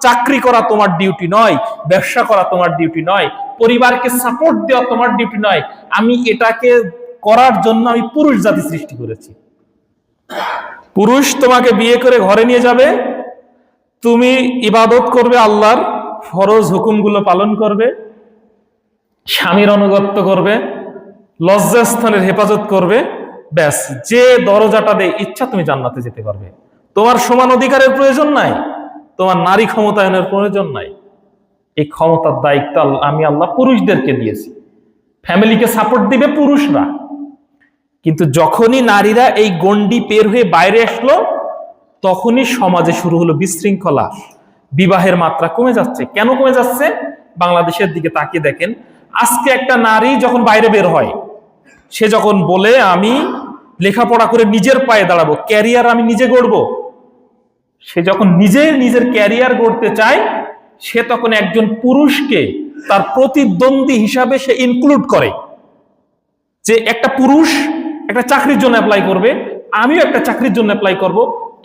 চাকরি করা তোমার ডিউটি নয়, ব্যবসা করা তোমার ডিউটি নয়, পরিবারকে সাপোর্ট দেওয়া তোমার ডিউটি নয়। আমি এটাকে করার জন্য আমি পুরুষ জাতি সৃষ্টি করেছি। পুরুষ তোমাকে বিয়ে করে ঘরে নিয়ে যাবে, তুমি ইবাদত করবে, আল্লাহর ফরজ হুকুমগুলো পালন করবে, স্বামীর অনুগত্য করবে, লজ্জাস্থানের হেফাজত করবে, ব্যাস, যে দরজাটা দেয় ইচ্ছা তুমি জান্নাতে যেতে পারবে। তোমার সমান অধিকারের প্রয়োজন নাই, তোমার নারী ক্ষমতায়নের প্রয়োজন নাই। এই ক্ষমতার দায়িত্ব আমি আল্লাহ পুরুষদেরকে দিয়েছি। ফ্যামিলিকে সাপোর্ট দিবে পুরুষরা। কিন্তু যখনই নারীরা এই গণ্ডি পের হয়ে বাইরে আসলো, তখনই সমাজে শুরু হলো বিশৃঙ্খলা, বিবাহের মাত্রা কমে যাচ্ছে। কেন কমে যাচ্ছে? বাংলাদেশের দিকে তাকিয়ে দেখেন। আজকে একটা নারী যখন বাইরে বের হয়, সে যখন বলে আমি লেখাপড়া করে নিজের পায়ে দাঁড়াবো, ক্যারিয়ার আমি নিজে গড়বো, সে যখন নিজের ক্যারিয়ার গড়তে চায়, সে তখন একজন পুরুষকে তার প্রতিদ্বন্দ্বী হিসাবে সে ইনক্লুড করে। যে একটা পুরুষ একটা চাকরির জন্য অ্যাপ্লাই করবে, আমিও একটা চাকরির জন্য অ্যাপ্লাই করব,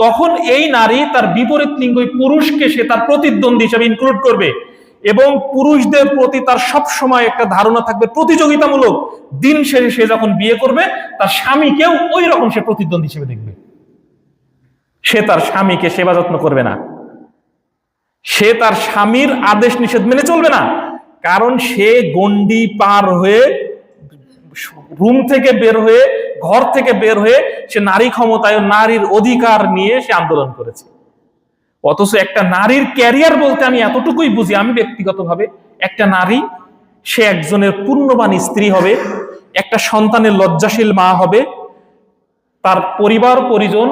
তখন এই নারী তার বিপরীত লিঙ্গ পুরুষকে সে তার প্রতিদ্বন্দ্বী হিসাবে ইনক্লুড করবে। এবং পুরুষদের প্রতি তার সব সময় একটা ধারণা থাকবে প্রতিযোগিতামূলক। দিন শেষে সে যখন বিয়ে করবে, তার স্বামীকেও ওই রকম সে প্রতিদ্বন্দ্বী হিসেবে দেখবে। সে তার স্বামীকে সেবা যত্ন করবে না, সে তার স্বামীর আদেশ নিষেধ মেনে চলবে না, কারণ সে গণ্ডি পার হয়ে, রুম থেকে বের হয়ে, ঘর থেকে বের হয়ে সে নারী ক্ষমতায়, নারীর অধিকার নিয়ে সে আন্দোলন করেছে। অথচ একটা নারীর ক্যারিয়ার বলতে আমি এতটুকুই বুঝি, আমি ব্যক্তিগতভাবে, একটা নারী সে একজনের পূর্ণবান স্ত্রী হবে, একটা সন্তানের লজ্জাশীল মা হবে, তার পরিবার পরিজন,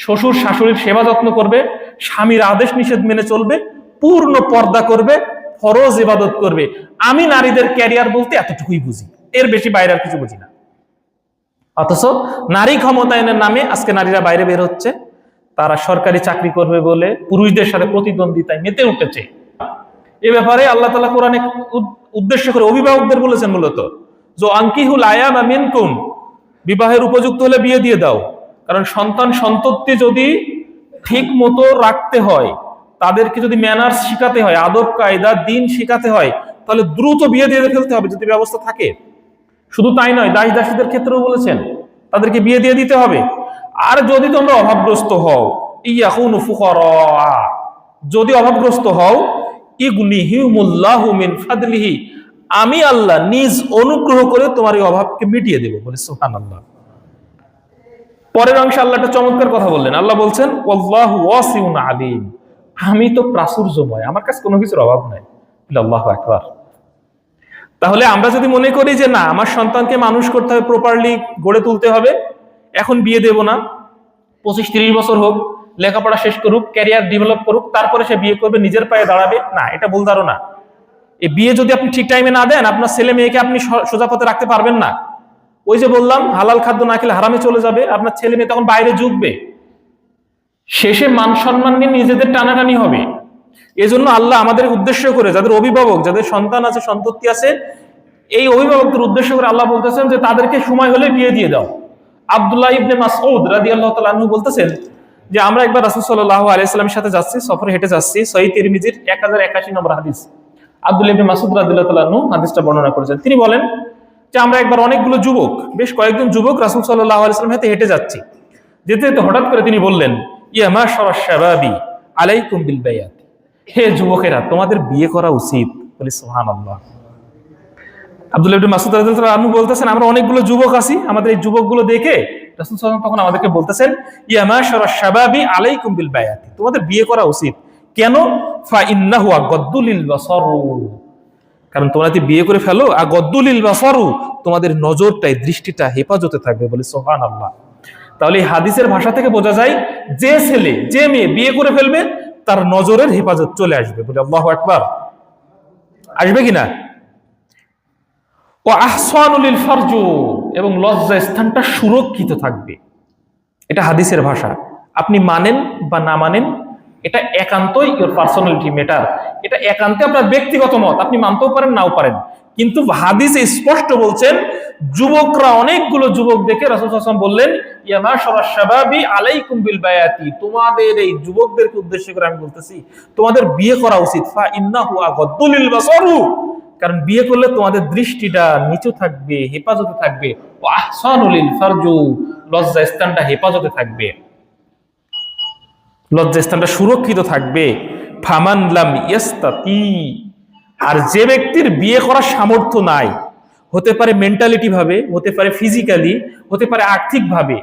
শ্বশুর শাশুড়ির সেবা যত্ন করবে, স্বামীর আদেশ নিষেধ মেনে চলবে, পূর্ণ পর্দা করবে, ফরজ ইবাদত করবে। আমি নারীদের ক্যারিয়ার বলতে এতটুকুই বুঝি, এর বেশি বাইরে আর কিছু বুঝি না। অথচ নারী ক্ষমতায়নের নামে আজকে নারীরা বাইরে বের হচ্ছে, তারা সরকারি চাকরি করবে বলে পুরুষদের সাথে প্রতিদ্বন্দ্বিতায় মেতে উঠেছে। এ ব্যাপারে আল্লাহ তাআলা কোরআনে উদ্দেশ্য করে অভিভাবকদের বলেছেন মূলত, যে আনকিহুল আয়ামা মিনকুম, বিবাহের উপযুক্ত হলে বিয়ে দিয়ে দাও। কারণ সন্তান সন্ততি যদি ঠিক মতো রাখতে হয়, তাদেরকে যদি ম্যানার্স শিখাতে হয়, আদব কায়দা দিন শিখাতে হয়, তাহলে দ্রুত বিয়ে দিয়ে ফেলতে হবে যদি ব্যবস্থা থাকে। শুধু তাই নয়, দাস দাসীদের ক্ষেত্রেও বলেছেন তাদেরকে বিয়ে দিয়ে দিতে হবে। আর যদি তোমরা অভাবগ্রস্ত হও, ইয়াকুনু ফুকারা, যদি অভাবগ্রস্ত হও, ইগনিহিমুল্লাহু মিন ফাদলিহি, আমি আল্লাহ নিজ অনুগ্রহ করে তোমার এই অভাবকে মিটিয়ে দেব। বলে সুবহানাল্লাহ। পরের অংশে আল্লাহ একটা চমৎকার কথা বললেন। আল্লাহ বলছেন ওয়াল্লাহু ওয়াসিউন আলিম, আমি তো প্রাচুর্যময়, আমার কাছে কোনো কিছুর অভাব নাই। আল্লাহু আকবার। তাহলে আমরা যদি মনে করি যে না, আমার সন্তানকে মানুষ করতে হবে, প্রপারলি গড়ে তুলতে হবে, এখন বিয়ে দেব না, 25-30 বছর হোক, লেখাপড়া শেষ করুক, ক্যারিয়ার ডেভেলপ করুক, তারপরে সে বিয়ে করবে, নিজের পায়ে দাঁড়াবে, না, এটা ভুল ধারণা। এই বিয়ে যদি আপনি ঠিক টাইমে না দেন, আপনার ছেলে মেয়েকে আপনি সোজা পথে রাখতে পারবেন না। ওই যে বললাম, হালাল খাদ্য না খেলে হারামে চলে যাবে, আপনার ছেলে মেয়ে তখন বাইরে ঝুঁকবে, শেষে মান সম্মান নিয়ে নিজেদের টানাটানি হবে। এজন্য আল্লাহ আমাদের উদ্দেশ্য করে, যাদের অভিভাবক, যাদের সন্তান আছে, সন্ততি আছে, এই অভিভাবকদের উদ্দেশ্য করে আল্লাহ বলতেছেন যে তাদেরকে সময় হলে বিয়ে দিয়ে দাও। আব্দুল্লাহ ইবনে মাসউদ রাদিয়াল্লাহু তাআলা আনহু বলতেছেন যে আমরা একবার রাসূল সাল্লাল্লাহু আলাইহি ওয়াসাল্লামের সাথে যাচ্ছি, সফরে হেঁটে যাচ্ছি, সহিহ তিরমিজির 1081 নম্বর হাদিস। আব্দুল্লাহ ইবনে মাসউদ রাদিয়াল্লাহু তাআলা আনহু হাদিসটা বর্ণনা করেছেন। তিনি বলেন যে আমরা একবার অনেকগুলো যুবক, বেশ কয়েকজন যুবক রাসূল সাল্লাল্লাহু আলাইহি ওয়াসাল্লামের সাথে হেঁটে যাচ্ছি। যেতে যেতে হঠাৎ করে তিনি বললেন, ইয়া মাশারাশ শাবাবি আলাইকুম বিল বায়াত, হে যুবকেরা, তোমাদের বিয়ে করা উচিত। বলি সুবহানাল্লাহ। আব্দুল্লাহ ইবনে মাসউদ রাদিয়াল্লাহু তাআলা আনহু বলতেছেন আমরা অনেকগুলো যুবক আছি, আমাদের এই যুবকগুলো দেখে রাসূল সাল্লাল্লাহু আলাইহি ওয়াসাল্লাম তখন আমাদেরকে বলতেছেন, ইয়া মাশারাশ শাবাবি আলাইকুম বিল বায়াত, তোমাদের বিয়ে করা উচিত। কেন? ফা ইন্নাহু আগাদ্দুলিল বাসারু, কারণ তোমরা যদি বিয়ে করে ফেলো, আগাদ্দুলিল বাসারু, তোমাদের নজরটাই, দৃষ্টিটা হেফাজতে থাকবে। বলে সুবহানাল্লাহ। তাহলে এই হাদিসের ভাষা থেকে বোঝা যায় যে ছেলে যে মেয়ে বিয়ে করে ফেলবে, তার নজরের হেফাজত চলে আসবে। বলে আল্লাহু আকবার। আসবে কিনা? ও আহসানুল ফারজু, এবং লজ্জা স্থানটা সুরক্ষিত থাকবে। এটা হাদিসের ভাষা। আপনি মানেন বা না মানেন, এটা একান্তই ইওর পার্সোনালিটি ম্যাটার, এটা একান্তই আপনার ব্যক্তিগত মত, আপনি মানতেও পারেন নাও পারেন। কিন্তু হাদিসে স্পষ্ট বলছেন যুবকরা, অনেকগুলো যুবক দেখে রাসূল সাল্লাল্লাহু আলাইহি ওয়াসাল্লাম বললেন, ইয়া মাশারাশ শাবাবি আলাইকুম বিল বায়াতি, তোমাদের এই যুবকদেরকে উদ্দেশ্য করে আমি বলতেছি তোমাদের বিয়ে করা উচিত। ফা ইন্নাহু আগাদ্দু লিল বাসারু, কারণ বিয়ে করলে তোমাদের দৃষ্টিটা নিচু থাকবে, হেফাজতে থাকবে। ওয়া আহসানু লিল ফারজু, লজ্জা স্থানটা হেফাজতে থাকবে, লজ্জা স্থানটা সুরক্ষিত থাকবে। ফামান লাম ইয়াস্তাতি, আর যে ব্যক্তির বিয়ে করার সামর্থ্য নাই, হতে পারে মেন্টালিটি ভাবে, হতে পারে ফিজিক্যালি, হতে পারে আর্থিক ভাবে,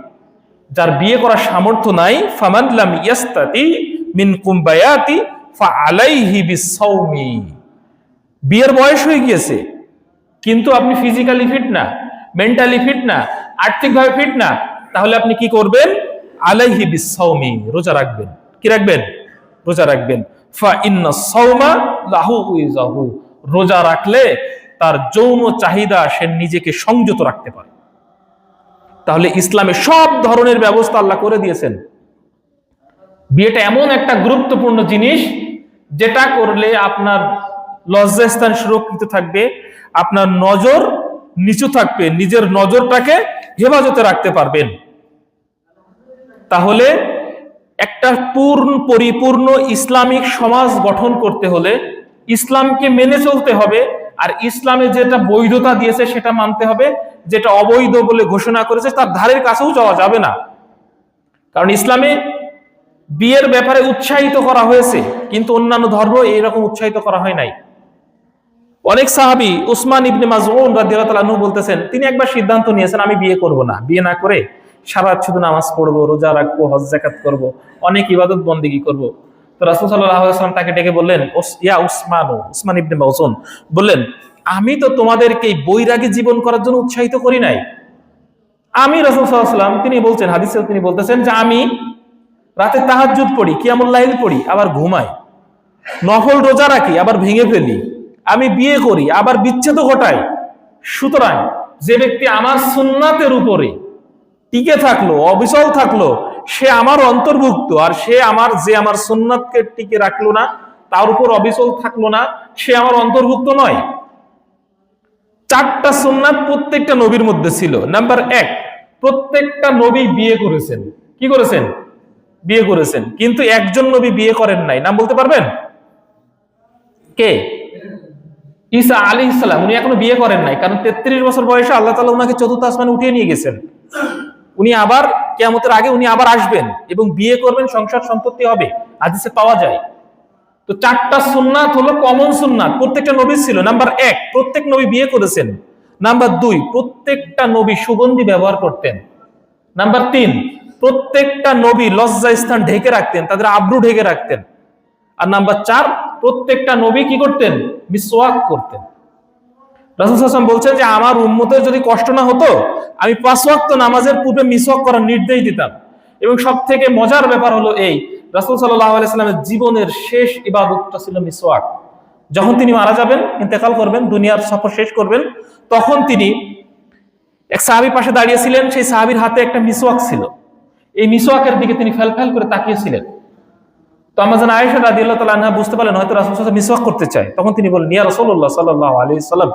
যার বিয়ে করার সামর্থ্য নাই, ফামান লাম ইয়াস্তাতি মিনকুম বায়াতি ফাআলাইহি বিসসাওমি, বিয়ের বয়স হয়ে গিয়েছে কিন্তু আপনি ফিজিক্যালি ফিট না, মেন্টালি ফিট না, আর্থিকভাবে ফিট না, তাহলে আপনি কি করবেন? আলাইহি বিসসাওমি, রোজা রাখবেন। কি রাখবেন? রোজা রাখবেন। ফা ইন্নাস সাওমা লাহু উইজাহু, রোজা রাখলে তার যৌন চাহিদা সে নিজেকে সংযত রাখতে পারে। তাহলে ইসলামে সব ধরনের ব্যবস্থা আল্লাহ করে দিয়েছেন। বিয়েটা এমন একটা গুরুত্বপূর্ণ জিনিস যেটা করলে আপনার লজ্জাস্থান সুরক্ষিত থাকবে, আপনার নজর নিচু থাকবে, নিজের নজরটাকে হেফাজতে রাখতে পারবেন। তাহলে একটা পরিপূর্ণ ইসলামিক সমাজ গঠন করতে হলে ইসলামকে মেনে চলতে হবে, আর ইসলামে যেটা বৈধতা দিয়েছে সেটা মানতে হবে, যেটা অবৈধ বলে ঘোষণা করেছে তার ধারের কাছেও যাওয়া যাবে না। কারণ ইসলামে বিয়ের ব্যাপারে উৎসাহিত করা হয়েছে, কিন্তু অন্যান্য ধর্ম এইরকম উৎসাহিত করা হয় নাই। অনেক সাহাবী, উসমান ইবনে মাযউন রাদিয়াল্লাহু তাআলা আনহু বলতেছেন, তিনি একবার সিদ্ধান্ত নিয়েছেন আমি বিয়ে করব না, বিয়ে না করে সারা রাত শুধু নামাজ পড়বো, রোজা রাখবো, হজ যাকাত করবো, অনেক ইবাদত বন্দেগী করব। তো রাসূল সাল্লাল্লাহু আলাইহি ওয়াসাল্লাম তাকে ডেকে বললেন, ইয়া উসমান ইবনে মাযউন বললেন, আমি তো তোমাদেরকে বৈরাগী জীবন করার জন্য উৎসাহিত করি নাই। আমি রাসূল সাল্লাল্লাহু আলাইহি ওয়াসাল্লাম, তিনি বলছেন, হাদিসে তিনি বলতেছেন যে আমি রাতে তাহাজ্জুদ পড়ি, কিয়ামুল লাইল পড়ি, আবার ঘুমাই, নফল রোজা রাখি, আবার ভেঙে ফেলি, আমি বিয়ে করি, আবার বিচ্ছেদ ঘটাই। সুতরাং যে ব্যক্তি আমার সুন্নাতের উপরে টিকে থাকলো, অবিচল থাকলো, সে আমার অন্তর্ভুক্ত। আর যে আমার সুন্নাতকে টিকে রাখলো না, তার উপর অবিচল থাকলো না, সে আমার অন্তর্ভুক্ত নয়। 4টা সুন্নাত প্রত্যেকটা নবীর মধ্যে ছিল। নাম্বার 1, প্রত্যেকটা নবী বিয়ে করেছেন। কি করেছেন? বিয়ে করেছেন। কিন্তু একজন নবী বিয়ে করেন নাই, নাম বলতে পারবেন? কে? ঈসা আলাইহিস সালাম। উনি এখনো বিয়ে করেন নাই, কারণ 33 বছর বয়সে আল্লাহ তাআলা উনাকে চতুর্থ আসমানে উঠিয়ে নিয়ে গেছেন। উনি আবার কিয়ামতের আগে উনি আবার আসবেন এবং বিয়ে করবেন, সংসার সম্পত্তি হবে, হাদিসে পাওয়া যায়। তো 4টা সুন্নাত হলো কমন সুন্নাত, প্রত্যেকটা নবী ছিল। নাম্বার 1, প্রত্যেক নবী বিয়ে করেছেন। নাম্বার 2, প্রত্যেকটা নবী সুগন্ধি ব্যবহার করতেন। নাম্বার 3, প্রত্যেকটা নবী লজ্জা স্থান ঢেকে রাখতেন, তাদের আব্রু ঢেকে রাখতেন। আর নাম্বার 4, প্রত্যেকটা নবী কি করতেন? মিসওয়াক করতেন। রাসূল সাল্লাল্লাহু আলাইহি ওয়াসাল্লাম বলছেন যে আমার উম্মতের যদি কষ্ট না হতো, আমি 5 ওয়াক্ত নামাজের পূর্বে মিসওয়াক করার নির্দেশ দিতাম। এবং সবথেকে মজার ব্যাপার হলো এই, রাসূল সাল্লাল্লাহু আলাইহি ওয়াসাল্লামের জীবনের শেষ ইবাদতটা ছিল মিসওয়াক। যখন তিনি মারা যাবেন, ইন্তেকাল করবেন, দুনিয়ার সফর শেষ করবেন, তখন তিনি এক সাহাবী পাশে দাঁড়িয়েছিলেন, সেই সাহাবীর হাতে একটা মিসওয়াক ছিল। এই মিসওয়াকের দিকে তিনি ফেল করে তাকিয়েছিলেন। তো আম্মাজান আয়েশা রাদিয়াল্লাহু তাআলা আনহা বুঝতে পারলেন হয়তো রাসূল সাল্লাল্লাহু আলাইহি ওয়াসাল্লাম মিসওয়াক করতে চায়। তখন তিনি বললেন, ইয়া রাসূলুল্লাহ সাল্লাল্লাহু আলাইহি ওয়াসাল্লাম,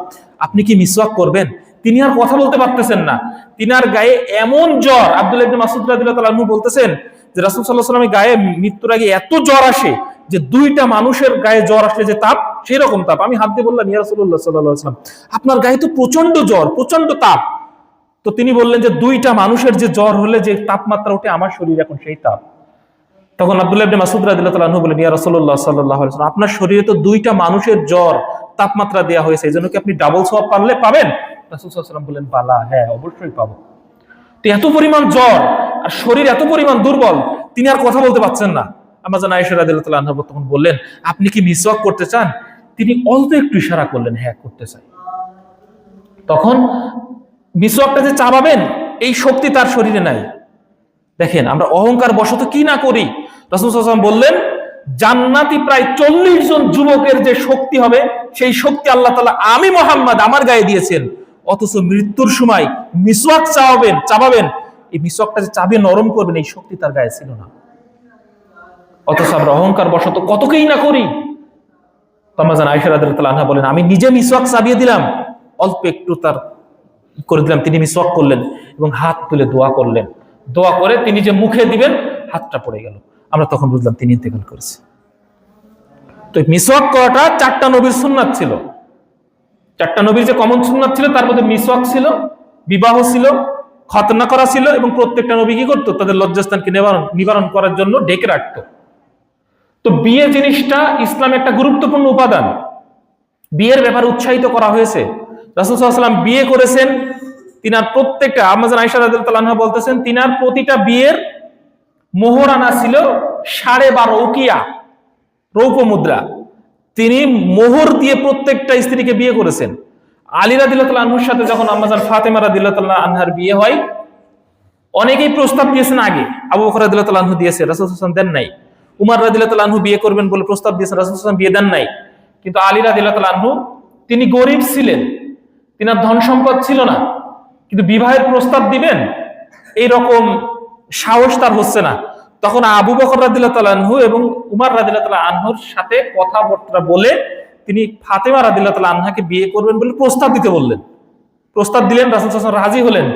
আপনি কি মিসওয়াক করবেন? তিনি আর কথা বলতে পারতেছেন না, তিনার গায়ে এমন জ্বর। আব্দুল্লাহ ইবনে মাসউদ রাদিয়াল্লাহু তাআলা আনহু বলতেছেন যে রাসূল সাল্লাল্লাহু আলাইহি ওয়াসাল্লামের গায়ে মৃত্যুর আগে এত জ্বর আসে যে 2টা মানুষের গায়ে জ্বর আসলে যে তাপ, সেই রকম তাপ। আমি হাত দিয়ে বললাম, ইয়া রাসূলুল্লাহ সাল্লাল্লাহু আলাইহি ওয়াসাল্লাম, আপনার গায়ে তো প্রচন্ড জ্বর, প্রচন্ড তাপ। তো তিনি বললেন যে 2টা মানুষের যে জ্বর হলে যে তাপমাত্রা ওঠে, আমার শরীর এখন সেই তাপ। তখন আব্দুল্লাহ ইবনে মাসউদ রাদিয়াল্লাহু তাআলা আনহু বলেন, ইয়া রাসূলুল্লাহ সাল্লাল্লাহু আলাইহি ওয়াসাল্লাম, আপনার শরীরে তো 2টা মানুষের জ্বর তাপমাত্রা দেয়া হয়েছে, এজন্য কি আপনি ডাবল সওয়াব পাবেন? রাসূল সাল্লাল্লাহু আলাইহি ওয়াসাল্লাম বলেন, বালা, হ্যাঁ অবশ্যই পাবো। তো এত পরিমাণ জ্বর আর শরীর এত পরিমাণ দুর্বল, তিনি আর কথা বলতে পারছেন না। আম্মাজান আয়েশা রাদিয়াল্লাহু তাআলা আনহা তখন বললেন, আপনি কি মিসওয়াক করতে চান? তিনি অল্প একটু ইশারা করলেন, হ্যাঁ করতে চাই। তখন মিসওয়াকটা যে চাবাবেন, এই শক্তি তার শরীরে নাই। দেখেন আমরা অহংকার বশত কি না করি। রাসূল সাল্লাল্লাহু আলাইহি ওয়াসাল্লাম বললেন, জান্নাতি প্রায় 40 জন যুবকের যে শক্তি হবে, সেই শক্তি আল্লাহ তাআলা আমি মুহাম্মদ আমার গায়ে দিয়েছেন। অথচ মৃত্যুর সময় মিসওয়াক চাবাবেন, এই মিসওয়াকটা যে চাবিয়ে নরম করবেন, এই শক্তি তার গায়ে ছিল না। অথচ আমরা অহংকার বশত কতকেই না করি। আম্মাজান আয়েশা রাদিয়াল্লাহু তাআলা আনহা বলেন, আমি নিজে মিসওয়াক চাবিয়ে দিলাম, অল্প একটু তার করে দিলাম। তিনি মিসওয়াক করলেন এবং হাত তুলে দোয়া করলেন। দোয়া করে তিনি যে মুখে দিবেন, হাতটা পড়ে গেল। আমরা তখন বুঝলাম তিনি ইন্তেকাল করেছে। তো মিসওয়াক করাটা 4টা নবীর সুন্নাত ছিল। 4টা নবীর যে কমন সুন্নাত ছিল তার মধ্যে মিসওয়াক ছিল, বিবাহ ছিল, খতনা করা ছিল, এবং প্রত্যেকটা নবী কি করতো? তাদের লজ্জাস্থানকে নিবারণ করার জন্য ঢেকে রাখতো। তো বিয়ে জিনিসটা ইসলামে একটা গুরুত্বপূর্ণ উপাদান। বিয়ের ব্যাপারে উৎসাহিত করা হয়েছে। রাসূল সাল্লাল্লাহু আলাইহি ওয়াসাল্লাম বিয়ে করেছেন, তিনার প্রত্যেকটা, আম্মা জান আয়েশা রাদিয়াল্লাহু আনহা বলতেছেন, তিনার প্রতিটা বিয়ের মোহরানা ছিল 12.5 উকিয়া রৌপ্য মুদ্রা। তিনি মোহর দিয়ে প্রত্যেকটা স্ত্রীকে বিয়ে করেছেন। আলী রাদিয়াল্লাহু আনহুর সাথে যখন আম্মা জান ফাতেমা রাদিয়াল্লাহু আনহার বিয়ে হয়, অনেকেই প্রস্তাব দিয়েছেন আগে। আবু বকর রাদিয়াল্লাহু আনহু দিয়েছে, রাসূল সাল্লাল্লাহু আলাইহি ওয়াসাল্লাম দেন নাই। উমর রাদিয়াল্লাহু আনহু বিয়ে করবেন বলে প্রস্তাব দিয়েছেন, রাসূল সাল্লাল্লাহু আলাইহি ওয়াসাল্লাম বিয়ে দেন নাই। কিন্তু আলী রাদিয়াল্লাহু আনহু, তিনি গরিব ছিলেন, তিনার ধন সম্পদ ছিল না, কিন্তু বিবাহের প্রস্তাব দিবেন এই রকম সাহস তার হচ্ছে না। তখন আবু বকর রাদিয়াল্লাহু আনহু এবং উমর রাদিয়াল্লাহু আনহুর সাথে কথাবার্তা বলে তিনি ফাতেমা রাদিয়াল্লাহু আনহাকে বিয়ে করবেন বলে প্রস্তাব দিতে বললেন। প্রস্তাব দিলেন, রাসূল সাল্লাল্লাহু আলাইহি ওয়াসাল্লাম রাজি হলেন।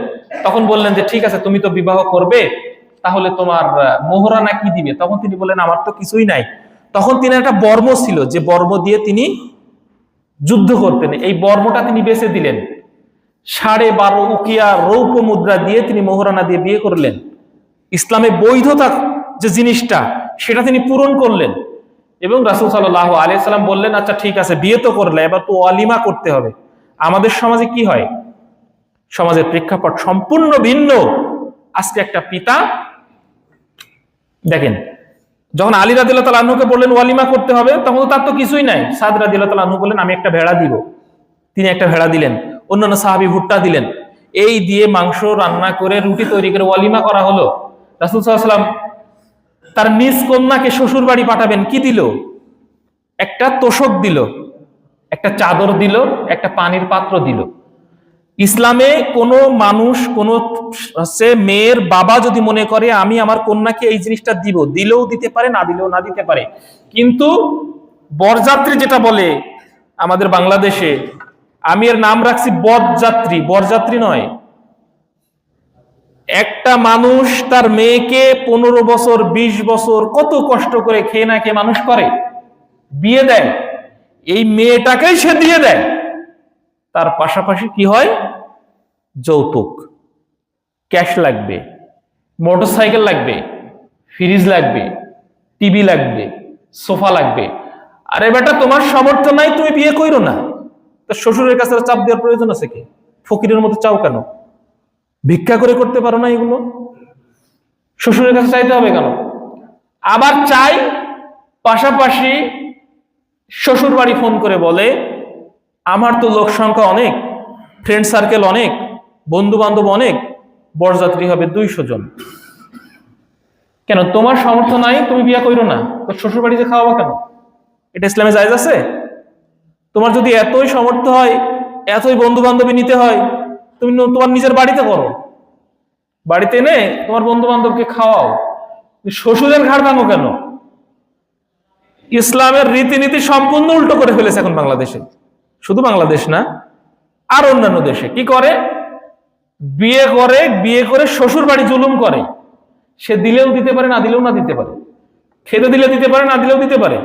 তখন বললেন যে ঠিক আছে, তুমি তো বিবাহ করবে, তাহলে তোমার মোহরানা কি দিবে? তখন তিনি বললেন আমার তো কিছুই নাই। তখন তিনি একটা বর্ম ছিল, যে বর্ম দিয়ে তিনি যুদ্ধ করতেন, এই বর্মটা তিনি বেচে দিলেন। 12.5 উকিয়া রৌপ্য মুদ্রা দিয়ে তিনি মোহরানা দিয়ে বিয়ে করলেন। ইসলামে বৈধতা যে জিনিসটা, সেটা তিনি পূরণ করলেন। এবং রাসূল সাল্লাল্লাহু আলাইহি ওয়াসাল্লাম বললেন, আচ্ছা ঠিক আছে, বিয়ে তো করলে, এবার তো ওয়ালিমা করতে হবে। আমাদের সমাজে কি হয়? সমাজের প্রেক্ষাপট সম্পূর্ণ ভিন্ন। আজকে একটা পিতা দেখেন, যখন আলী রাদিয়াল্লাহু আনহুকে বললেন ওয়ালিমা করতে হবে, তখন তার তো কিছুই নাই। সাদ রাদিয়াল্লাহু আনহু বললেন আমি একটা ভেড়া দিব। তিনি একটা ভেড়া দিলেন, অন্যান্য সাহাবী ভুট্টা দিলেন। এই দিয়ে মাংস রান্না করে, রুটি তৈরি করে ওয়ালিমা করা হলো। রাসূল সাল্লাল্লাহু আলাইহি ওয়াসাল্লাম তার নিজ কন্যাকে শ্বশুর বাড়ি পাঠাবেন, কি দিল? একটা তোশক দিল, একটা চাদর দিল, একটা পানির পাত্র দিল। ইসলামে কোনো মানুষ, কোনো মেয়ের বাবা যদি মনে করে আমি আমার কন্যাকে এই জিনিসটা দিব, দিলেও দিতে পারে, না দিলেও না দিতে পারে। কিন্তু বরযাত্রী যেটা বলে আমাদের বাংলাদেশে, আমি এর নাম রাখছি বরযাত্রী, বরযাত্রী নয়। একটা মানুষ তার মেয়েকে 15 বছর 20 বছর কত কষ্ট করে খেয়ে না খেয়ে মানুষ করে, বিয়ে দেয়, এই মেয়েটাকেই সে দিয়ে দেয়। তার পাশাপাশি কি হয়? যৌতুক, ক্যাশ লাগবে, মোটরসাইকেল লাগবে, ফ্রিজ লাগবে, টিভি লাগবে, সোফা লাগবে। আরে বেটা, তোমার সামর্থ্য নাই, তুমি বিয়ে কইরো না। তো শ্বশুরের কাছে চাপ দেওয়ার প্রয়োজন আছে কি? ফকিরের মতো চাও কেন? ভিক্ষা করে করতে পারো না এগুলো? শ্বশুরের কাছে চাইতে হবে কেন? আবার চাই, পাশাপাশি শ্বশুর বাড়ি ফোন করে বলে আমার তো লোক সংখ্যা অনেক, ফ্রেন্ড সার্কেল অনেক, বন্ধু বান্ধব অনেক, বরযাত্রী হবে 200 জন। কেন? তোমার সামর্থ্য নাই, তুমি বিয়ে কইরো না, তো শ্বশুর বাড়িতে খাওয়াবো কেন? এটা ইসলামে জায়েজ আছে? তোমার যদি এতই সামর্থ্য হয়, এতই বন্ধু বান্ধবী নিতে হয়, তুমি তোমার নিজের বাড়িতে করো, বাড়িতে এনে তোমার বন্ধু বান্ধবকে খাওয়াও। শ্বশুরের ঘাড় ভাঙো কেন? ইসলামের রীতিনীতি সম্পূর্ণ উল্টো করে ফেলেছে এখন বাংলাদেশে। শুধু বাংলাদেশ না, আর অন্যান্য দেশে কি করে? বিয়ে করে শ্বশুর বাড়ি জুলুম করে। সে দিলেও দিতে পারে, না দিলেও না দিতে পারে। খেতে দিলে দিতে পারে, না দিলেও দিতে পারে।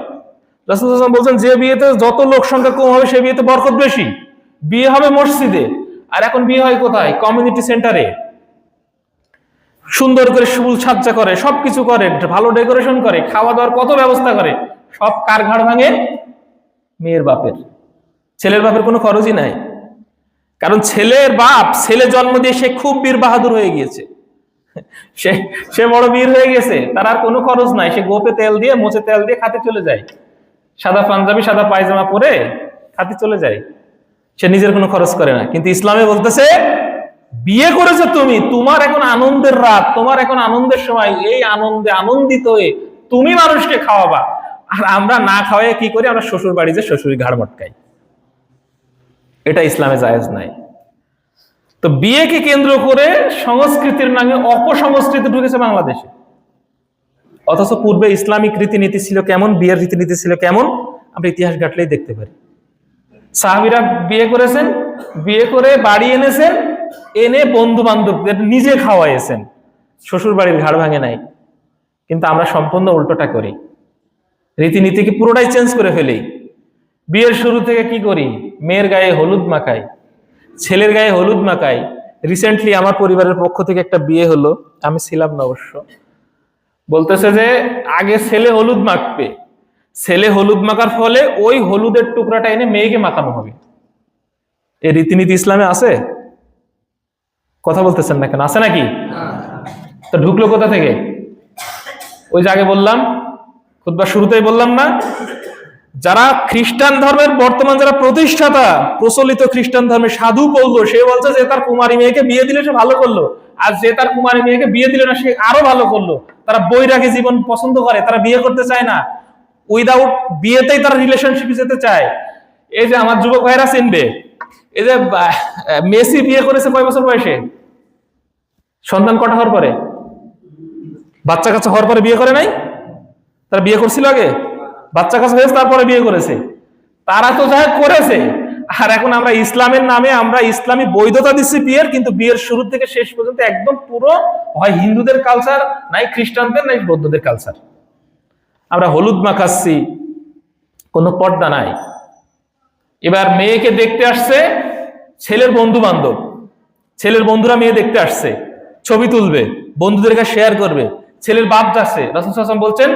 রাসূল সাল্লাল্লাহু আলাইহি ওয়াসাল্লাম বলছেন যে বিয়েতে যত লোক সংখ্যা কম হবে, সে বিয়েতে বরকত বেশি। বিয়ে হবে মসজিদে, আর এখন বিয়ে হয় কোথায়? কমিউনিটি সেন্টারে। সুন্দর করে ফুল সাজ্জা করে, সবকিছু করে, ভালো ডেকোরেশন করে, খাওয়া দাওয়ার কত ব্যবস্থা করে। সব কার ঘাড় ভাঙে? মেয়ের বাপের। ছেলের বাপের কোনো খরচই নাই। কারণ ছেলের বাপ ছেলে জন্ম দিয়ে সে খুব বীর বাহাদুর হয়ে গিয়েছে, সে বড় বীর হয়ে গেছে, তার আর কোনো খরচ নাই। সে গোপে তেল দিয়ে, মোচে তেল দিয়ে খাতে চলে যায়, সাদা পাঞ্জাবি সাদা পায়জামা পরে খাতে চলে যায়, সে নিজের কোনো খরচ করে না। কিন্তু ইসলামে বলতেছে বিয়ে করেছো তুমি, তোমার এখন আনন্দের রাত, তোমার এখন আনন্দের সময়, এই আনন্দে আনন্দিত হয়ে তুমি মানুষকে খাওয়াবা। আর আমরা না খাওয়াই কি করি? আমরা শ্বশুর বাড়ি যে শ্বশুরি ঘাড় মটকাই। এটা ইসলামে জায়েজ নাই। তো বিয়েকে কেন্দ্র করে সংস্কৃতির নামে অপসংস্কৃতি ঢুকেছে বাংলাদেশে। অথচ পূর্বে ইসলামিক রীতিনীতি ছিল কেমন, বিয়ের রীতিনীতি ছিল কেমন, আমরা ইতিহাস ঘাটলেই দেখতে পারি। সাহাবীরা বিয়ে করেছেন, বিয়ে করে বাড়ি এনেছেন, এনে বন্ধু বান্ধব নিজে খাওয়াইছেন, শ্বশুর বাড়ির ঘাড় ভাঙে নাই। কিন্তু আমরা সম্পূর্ণ উল্টোটা করি, রীতিনীতিকে পুরোটাই চেঞ্জ করে ফেলি। বিয়ের শুরু থেকে কি করি? মেয়ের গায়ে হলুদ মাখাই, ছেলের গায়ে হলুদ মাখাই। রিসেন্টলি আমার পরিবারের পক্ষ থেকে একটা বিয়ে হলো, আমি ছিলাম না অবশ্য। বলতেছে যে আগে ছেলে হলুদ মাখবে, ছেলে হলুদ মাখার ফলে ওই হলুদের টুকরাটা এনে মেয়েকে মাখানো হবে। এই রীতিনীতি ইসলামে আছে? কথা বলতেছেন না কেন? আছে নাকি? তো ঢুকলো কোথা থেকে? ওই যে আগে বললাম, খুতবার শুরুতেই বললাম না, যারা খ্রিস্টান ধর্মের বর্তমান যারা প্রতিষ্ঠাতা, প্রচলিত খ্রিস্টান ধর্মের সাধু পৌল, সে বলছে যে তার কুমারী মেয়েকে বিয়ে দিলে সে ভালো করলো, আর যে তার কুমারী মেয়েকে বিয়ে দিল না সে আরো ভালো করলো। তারা বৈরাগী জীবন পছন্দ করে, তারা বিয়ে করতে চায় না, উইদাউট বিয়েতেই তারা রিলেশনশিপে যেতে চায়। এই যে আমার যুবক ভাইরা চিনবে, এই যে মেসি বিয়ে করেছে কয় বছর বয়সে? সন্তান কটা হওয়ার পরে? বাচ্চা কাচ্চা হওয়ার পরে বিয়ে করে নাই? তারা বিয়ে করছিল আগে, বাচ্চা কাচ্চা হয়েছে তারপরে বিয়ে করেছে। তারা তো যা করেছে, আর এখন আমরা ইসলামের নামে আমরা ইসলামী বৈধতা দিচ্ছি বিয়ের, কিন্তু বিয়ের শুরু থেকে শেষ পর্যন্ত একদম পুরো হয় হিন্দুদের কালচার, নাই খ্রিস্টানদের, নাই বৌদ্ধদের কালচার। আমরা হলুদ মাখাচ্ছি, কোনো পর্দা নাই। এবার মেয়েকে দেখতে আসছে ছেলের বন্ধু বান্ধব, ছেলের বন্ধুরা মেয়ে দেখতে আসছে, ছবি তুলবে, বন্ধুদের কাছে শেয়ার করবে। ছেলের বাপ যাচ্ছে, রাসূল সাল্লাল্লাহু আলাইহি ওয়াসাল্লাম বলছেন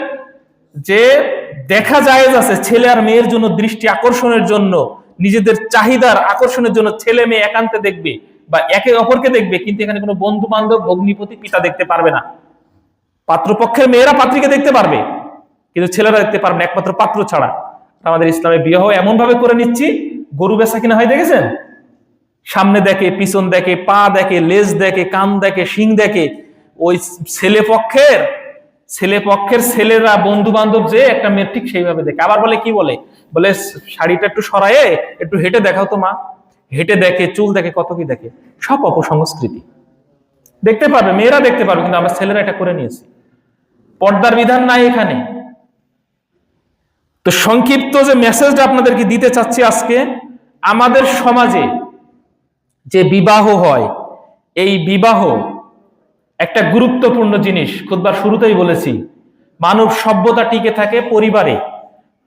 যে দেখা জায়েজ আছে ছেলে আর মেয়ের জন্য, দৃষ্টি আকর্ষণের জন্য, নিজেদের চাহিদার আকর্ষণের জন্য ছেলে মেয়ে একান্তে দেখবে বা একে অপরকে দেখবে, কিন্তু এখানে কোনো বন্ধু বান্ধব, ভগ্নিপতি, পিতা দেখতে পারবে না। পাত্রপক্ষের মেয়েরা পাত্রীকে দেখতে পারবে, কিন্তু ছেলেরা দেখতে পারবে না, একমাত্র পাত্র ছাড়া। আমাদের ইসলামে বিবাহ এমন ভাবে করে নিচ্ছি, গরু বেচা কিনা হয় দেখেছেন? সামনে দেখে, পিছন দেখে, পা দেখে, লেজ দেখে, কান দেখে, শিং দেখে। ওই ছেলে পক্ষের ছেলেরা বন্ধু বান্ধব যে একটা মেয়ে ঠিক সেইভাবে দেখে। আবার বলে কি বলে শাড়িটা একটু সরায়ে একটু হেঁটে দেখাও তো মা। হেঁটে দেখে, চুল দেখে, কত কি দেখে। সব অপসংস্কৃতি। দেখতে পারবে, মেয়েরা দেখতে পারবে, কিন্তু আমরা ছেলেরা এটা করে নিয়েছি। পর্দার বিধান নাই এখানে। তো সংক্ষিপ্ত যে মেসেজটা আপনাদেরকে দিতে চাচ্ছি আজকে, আমাদের সমাজে যে বিবাহ হয়, এই বিবাহ একটা গুরুত্বপূর্ণ জিনিস। খুতবার শুরুতেই বলেছি, মানব সভ্যতা টিকে থাকে পরিবারে,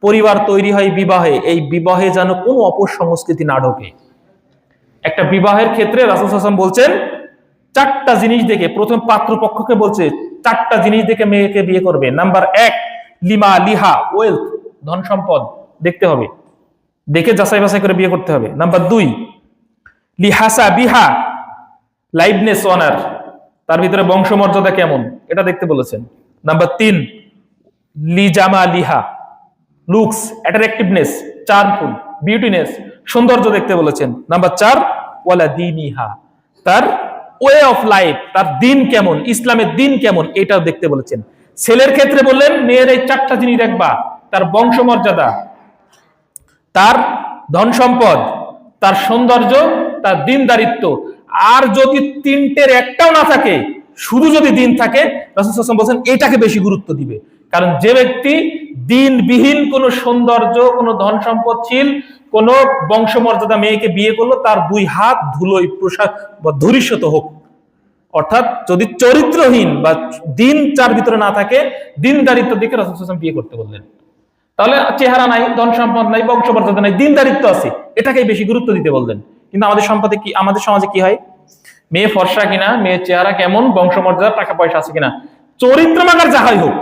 পরিবার তৈরি হয় বিবাহে। এই বিবাহে যেন কোনো অপসংস্কৃতি না ঢোকে। একটা বিবাহের ক্ষেত্রে রাসূল সাল্লাল্লাহু আলাইহি ওয়াসাল্লাম বলছেন 4টা জিনিস দেখে, প্রথম পাত্রপক্ষকে বলছে 4টা জিনিস দেখে মেয়েকে বিয়ে করবে। নাম্বার 1, লিমা লিহা, ওয়েলথ, ধন সম্পদ দেখতে হবে, দেখে যাচাই বাছাই করে বিয়ে করতে হবে। নাম্বার 2, লিহাসা বিহা, লাইভনেস, অনার, তার ভিতরে বংশমর্যাদা কেমন, এটা দেখতে বলেছেন। নাম্বার 3, লিজামা লিহা, লুকস, অ্যাট্রাকটিভনেস, চার্মফুল, বিউটিনেস, সৌন্দর্য দেখতে বলেছেন। নাম্বার 4, ওয়ালা দীনিহা, তার ওয়ে অফ লাইফ, তার দিন কেমন, ইসলামের দিন কেমন, এটাও দেখতে বলেছেন। ছেলের ক্ষেত্রে বললেন মেয়ের এই 4টা জিনিস দেখবা, তার বংশমর্যাদা, তার ধন সম্পদ, তার সৌন্দর্য, তার দিনদারিত্ব। আর যদি 3টের একটাও না থাকে, শুধু যদি দিন থাকে, রাসূল সাল্লাল্লাহু আলাইহি ওয়াসাল্লাম বলেন এটাকে বেশি গুরুত্ব দিবে। কারণ যে ব্যক্তি দিনবিহীন কোন সৌন্দর্য, কোন ধন সম্পদশীল, কোন বংশমর্যাদা মেয়েকে বিয়ে করলো, তার 2 হাত ধুলোয় প্রসাদ বা ধূলিসাৎ হোক। অর্থাৎ যদি চরিত্রহীন বা দিন যার ভিতরে না থাকে, দিনদারিত্ব দিকে রাসূল সাল্লাল্লাহু আলাইহি ওয়াসাল্লাম বিয়ে করতে বললেন। তাহলে চেহারা নাই, ধন সম্পদ নাই, বংশমর্যাদা নাই, দিনদারিত্ব আছে, এটাকেই বেশি গুরুত্ব দিতে বললেন। কিন্তু আমাদের সম্পদে কি, আমাদের সমাজে কি হয়? মেয়ে ফর্সা কিনা, মেয়ের চেহারা কেমন, বংশমর্যাদা, টাকা পয়সা আছে কিনা, চরিত্র মাগার যাহাই হোক,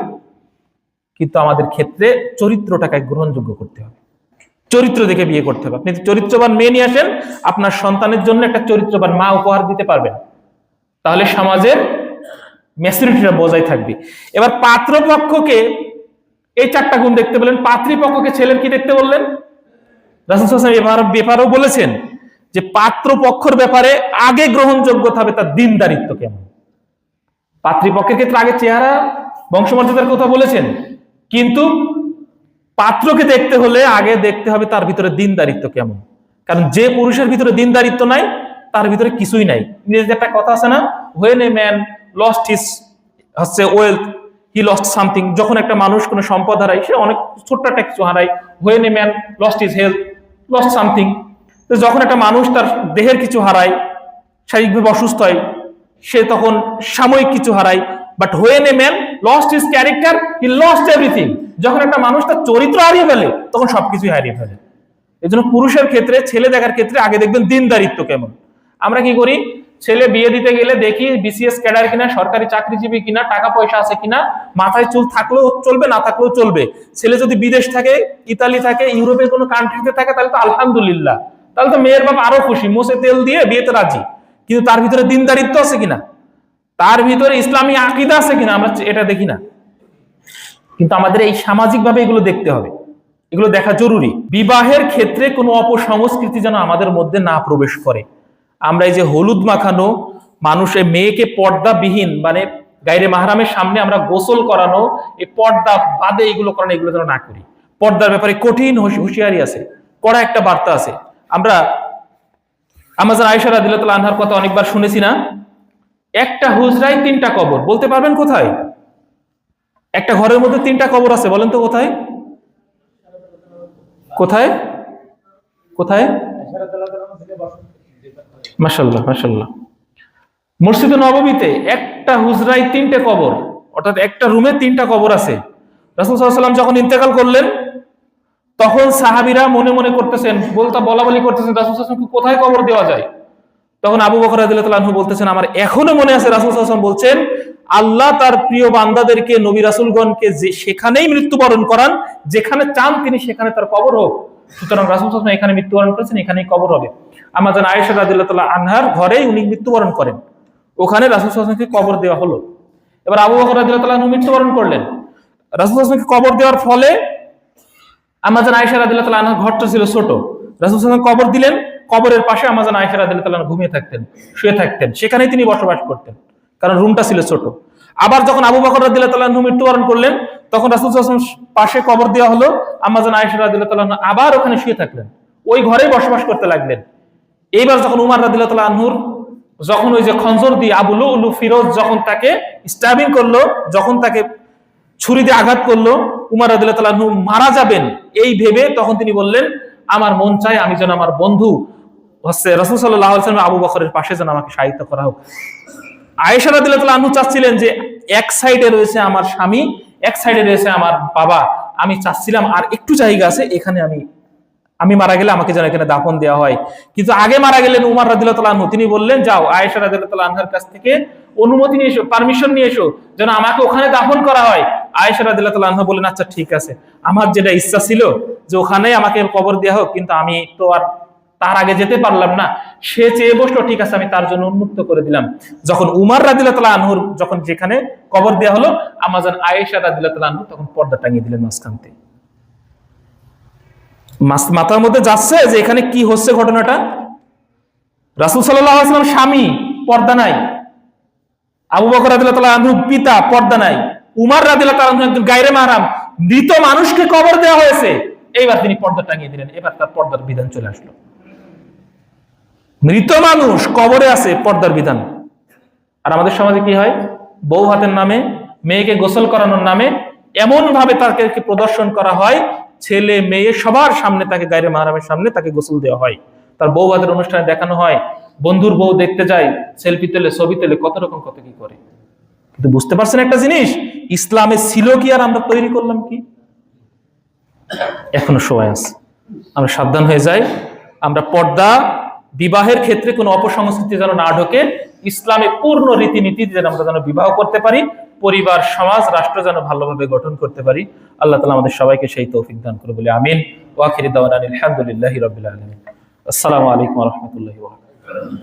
কিন্তু আমাদের ক্ষেত্রে চরিত্রটাকে গ্রহণযোগ্য করতে হবে, চরিত্র দেখে বিয়ে করতে হবে। আপনি চরিত্রবান মেয়ে নিয়ে আসেন, আপনার সন্তানের জন্য একটা চরিত্রবান মা উপহার দিতে পারবেন, তাহলে সমাজের ম্যাচুরিটিটা বজায় থাকবে। এবার পাত্রপক্ষকে এই 4টা গুণ দেখতে বললেন। পাত্রীপক্ষকে ছেলের কি দেখতে বললেন? রাসূল সাল্লাল্লাহু আলাইহি ওয়াসাল্লাম ব্যাপারেও বলেছেন যে পাত্রপক্ষের ব্যাপারে আগে গ্রহণযোগ্য হবে তার দিনদারিত্ব কেমন। পাত্রীপক্ষের ক্ষেত্রে আগে চেহারা, বংশমর্যাদার কথা বলেছেন, কিন্তু পাত্রকে দেখতে হলে আগে দেখতে হবে তার ভিতরে দিনদারিত্ব কেমন। কারণ যে পুরুষের ভিতরে দিনদারিত্ব নাই, তার ভিতরে কিছুই নাই। ইংরেজিতে একটা কথা আছে না, when a man lost his wealth, he lost something। যখন একটা মানুষ কোনো সম্পদ হারায়, সে অনেক ছোট্ট একটা কিছু হারায়। when a man lost his health, lost something। তো যখন একটা মানুষ তার দেহের কিছু হারায়, শারীরিকভাবে অসুস্থ হয়, সে তখন সাময়িক কিছু হারায়, but when a man lost his character he lost everything. যখন একটা মানুষ তার চরিত্র হারিয়ে ফেলে তখন সবকিছুই হারিয়ে ফেলে। এই জন্য পুরুষের ক্ষেত্রে, ছেলে দেখার ক্ষেত্রে আগে দেখবেন দিনদারিত্ব কেমন। আমরা কি করি, ছেলে বিয়ে দিতে গেলে দেখি বিসিএস ক্যাডার কিনা, সরকারি চাকরিজীবী কিনা, টাকা পয়সা আছে কিনা, মাথায় চুল থাকলেও চলবে, না থাকলেও চলবে। ছেলে যদি বিদেশ থাকে, ইতালি থাকে, ইউরোপের কোনো কান্ট্রিতে থাকে, তাহলে তো আলহামদুলিল্লাহ, তাহলে তো মেয়ের বাপ আরো খুশি, মোছে তেল দিয়ে বিয়েতে রাজি। কিন্তু তার ভিতরে দিনদারিত্ব আছে কিনা, তার ভিতরে ইসলামী আকীদা আছে কিনা, আমরা এটা দেখি না। কিন্তু আমাদের এই সামাজিক ভাবে এগুলো দেখতে হবে, এগুলো দেখা জরুরি। বিবাহের ক্ষেত্রে কোনো অপসংস্কৃতি যেন আমাদের মধ্যে না প্রবেশ করে। আমরা এই যে হলুদ মাখানো, মানুষের মেয়েকে পর্দাবিহীন মানে গায়রে মাহরামের সামনে আমরা গোসল করানো, এই পর্দা বাদে এগুলো করানো, এগুলো যেন না করি। পর্দার ব্যাপারে কঠিন হুঁশিয়ারি আছে, কড়া একটা বার্তা আছে। আমরা আমাদের আয়েশা রাদিয়াল্লাহু তাআলা আনহার কথা অনেকবার শুনেছি না, একটা হুজরায় 3টা কবর। বলতে পারবেন কোথায়? একটা ঘরের মধ্যে 3টা কবর আছে, বলেন তো কোথায়? কোথায় কোথায়? মাশাআল্লাহ মাশাআল্লাহ। মসজিদে নববীতে একটা হুজরায় 3টে কবর, অর্থাৎ একটা রুমে 3টা কবর আছে। রাসূল সাল্লাল্লাহু আলাইহি ওয়াসাল্লাম যখন ইন্তেকাল করলেন, তখন সাহাবীরা মনে মনে করতেছেন, বলাবলি করতেছেন, রাসূল সাল্লাল্লাহু আলাইহি ওয়াসাল্লামকে কোথায় কবর দেওয়া যায়। তখন আবু বকর রাদিয়াল্লাহু তাআলা আনহু বলতেছেন, আমার এখনো মনে আছে রাসূল সাল্লাল্লাহু আলাইহি ওয়াসাল্লাম বলছেন, আল্লাহ তার প্রিয় বান্দাদেরকে, নবী রাসূলগণকে সেখানেই মৃত্যুবরণ করান যেখানে চান তিনি সেখানে তার কবর হোক। সুতরাং রাসূল সাল্লাল্লাহু আলাইহি ওয়াসাল্লাম এখানে মৃত্যুবরণ করেছেন, এখানেই কবর হবে। আমাদের আয়েশা রাদিয়াল্লাহু তাআলা আনহার ঘরেই উনি মৃত্যুবরণ করেন, ওখানে রাসূল সাল্লাল্লাহু আলাইহি ওয়াসাল্লামকে কবর দেওয়া হলো। এবার আবু বকর রাদিয়াল্লাহু তাআলা আনহু মৃত্যুবরণ করলেন, রাসূল সাল্লাল্লাহু আলাইহি ওয়াসাল্লামকে কবর দেওয়ার ফলে আমাদের আয়েশা রাদিয়াল্লাহু তাআলা আনহার ঘরটা ছিল ছোট, রাসূল সাল্লাল্লাহু আলাইহি ওয়াসাল্লাম কবর দিলেন, কবরের পাশে আমাদের আয়েশা রাদিয়াল্লাহু তাআলা ঘুমিয়ে থাকতেন, শুয়ে থাকতেন, সেখানেই তিনি বসবাস করতেন, কারণ রুমটা ছিল ছোট। আবার যখন আবু বকর রাদিয়াল্লাহু তাআলা আনহু মৃত্যুবরণ করলেন, তখন রাসূল সাল্লাল্লাহু আলাইহি ওয়াসাল্লাম পাশে কবর দেওয়া হলো, আমাদের আয়েশা রাদিয়াল্লাহু তাআলা আবার ওখানে শুয়ে থাকলেন, ওই ঘরেই বসবাস করতে লাগলেন। এইবার যখন উমর রাদিয়াল্লাহু তাআলা আনহুর যখন ওই যে খঞ্জর দিয়ে আবু লুলু ফিরোজ যখন তাকে স্ট্যাবিং করলো, যখন তাকে ছুরি দিয়ে আঘাত করলো, উমর রাদিয়াল্লাহু তাআলা আনহু মারা যাবেন এই ভেবে, তখন তিনি বললেন, আমার মন চায় আমি যেন আমার বন্ধু রাসূল সাল্লাল্লাহু আলাইহি ওয়াসাল্লাম আবু বকরের পাশে যেন আমাকে শায়িত করা হোক। আয়েশা রাদিয়াল্লাহু তাআলা আনহু চাচ্ছিলেন যে এক সাইডে রয়েছে আমার স্বামী, এক সাইডে রয়েছে আমার বাবা, আমি চাচ্ছিলাম আর একটু জায়গা আছে, এখানে আমি মারা গেলে আমাকে যেন এখানে দাফন দেওয়া হয়। কিন্তু আগে মারা গেলেন উমর রাদিয়াল্লাহু তাআলা আনহু, তিনি বললেন, যাও আয়েশা রাদিয়াল্লাহু তাআলা আনহার কাছ থেকে অনুমতি নিয়ে এসো, পারমিশন নিয়ে এসো যেন আমাকে ওখানে দাফন করা হয়। আয়েশা রাদিয়াল্লাহু তাআলা আনহা বললেন, আচ্ছা ঠিক আছে, আমার যেটা ইচ্ছা ছিল যে ওখানেই আমাকে কবর দেওয়া হোক, কিন্তু আমি তো আর তার আগে যেতে পারলাম না। সে চেয়ে বসলো, ঠিক আছে আমি তার জন্য উন্মুক্ত করে দিলাম। যখন উমর রাদিয়াল্লাহু তাআলা আনহুর যখন যেখানে কবর দেওয়া হলো, আমাজন আয়েশা রাদিয়াল্লাহু তাআলা আনহু তখন পর্দা টাঙিয়ে দিলেন মাঝখান থেকে। মাথার মধ্যে যাচ্ছে যে এখানে কি হচ্ছে ঘটনাটা। রাসূল সাল্লাল্লাহু আলাইহি ওয়াসাল্লাম স্বামী, পর্দা নাই। আবু বকর রাদিয়াল্লাহু তাআলা আনহু পিতা, পর্দা নাই। উমর রাদিয়াল্লাহু তাআলা আনহু একজন গায়রে মাহরাম, মৃত মানুষকে কবর দেওয়া হয়েছে, এইবার তিনি পর্দা টাঙিয়ে দিলেন। এবার তার পর্দার বিধান চলে আসলো। মৃত মানুষ কবরে আছে, পর্দার বিধান। আর আমাদের সমাজে কি হয়, বউ ভাতের নামে, মেয়েকে গোসল করানোর নামে এমন ভাবে তাকে প্রদর্শন করা হয়, ছেলে মেয়ে সবার সামনে তাকে গায়রে মাহরামের সামনে তাকে গোসল দেওয়া হয়, তার বউ ভাতের অনুষ্ঠানে দেখানো হয়, বন্ধুর বউ দেখতে যায়, সেলফি তেলে, ছবি তেলে, কত রকম কত কি করে। কিন্তু বুঝতে পারছেন একটা জিনিস, ইসলামে ছিল কি আর আমরা তৈরি করলাম কি? এখনো সময় আছে, আমরা সাবধান হয়ে যাই। আমরা পর্দা, বিবাহের ক্ষেত্রে কোনো অপসংস্কৃতি যেন না ঢোকে, ইসলামে পূর্ণ রীতিনীতি যেন আমরা যেন বিবাহ করতে পারি, পরিবার, সমাজ, রাষ্ট্র যেন ভালোভাবে গঠন করতে পারি। আল্লাহ তাআলা আমাদের সবাইকে সেই তৌফিক দান করে বলে আমিন। ওয়া আখিরু দাওয়ানা আলহামদুলিল্লাহি রাব্বিল আলামিন। আসসালামু আলাইকুম ওয়া রাহমাতুল্লাহি ওয়া বারাকাতুহু।